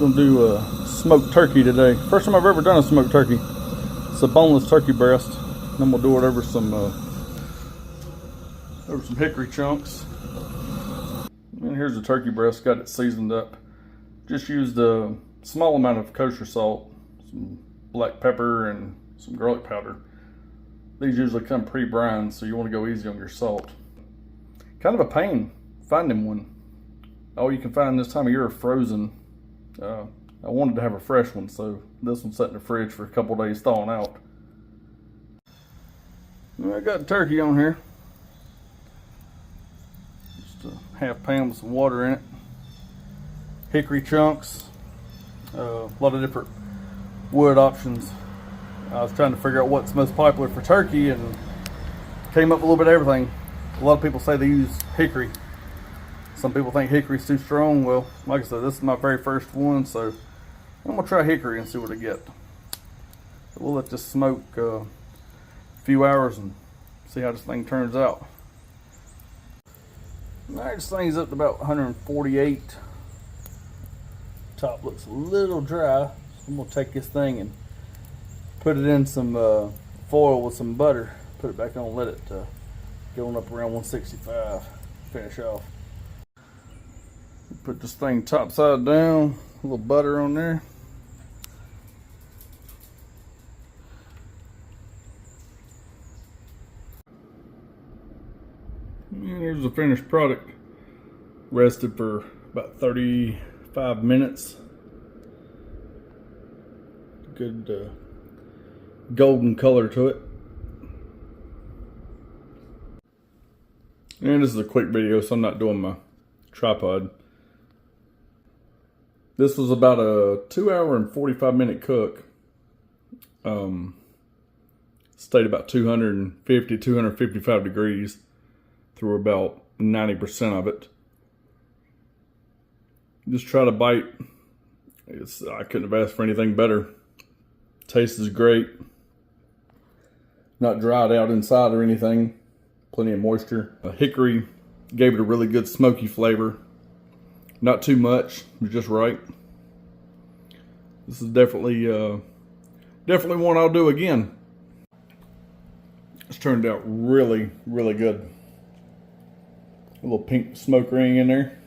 Gonna do a smoked turkey today. First time I've ever done a smoked turkey. It's a boneless turkey breast. Then we'll do it over some hickory chunks. And here's the turkey breast. Got it seasoned up. Just used a small amount of kosher salt, some black pepper, and some garlic powder. These usually come pre-brined, so you want to go easy on your salt. Kind of a pain finding one. All you can find this time of year are frozen. I wanted to have a fresh one, so this one's sat in the fridge for a couple days thawing out. I got turkey on here. Just a half pan with some water in it. Hickory chunks. A lot of different wood options. I was trying to figure out what's most popular for turkey and came up with a little bit of everything. A lot of people say they use hickory. Some people think hickory's too strong. Well, like I said, this is my very first one, so I'm gonna try hickory and see what I get. So we'll let this smoke a few hours and see how this thing turns out. Alright, this thing's up to about 148. Top looks a little dry. So I'm gonna take this thing and put it in some foil with some butter. Put it back on, let it go on up around 165. Finish off. Put this thing top side down. A little butter on there. And here's the finished product. Rested for about 35 minutes. Good golden color to it. And this is a quick video, so I'm not doing my tripod. This was about a 2-hour and 45-minute cook. Stayed about 250, 255 degrees through about 90% of it. Just try to bite. I couldn't have asked for anything better. Taste is great. Not dried out inside or anything. Plenty of moisture. Hickory gave it a really good smoky flavor. Not too much, just right. This is definitely one I'll do again. It's turned out really, really good. A little pink smoke ring in there.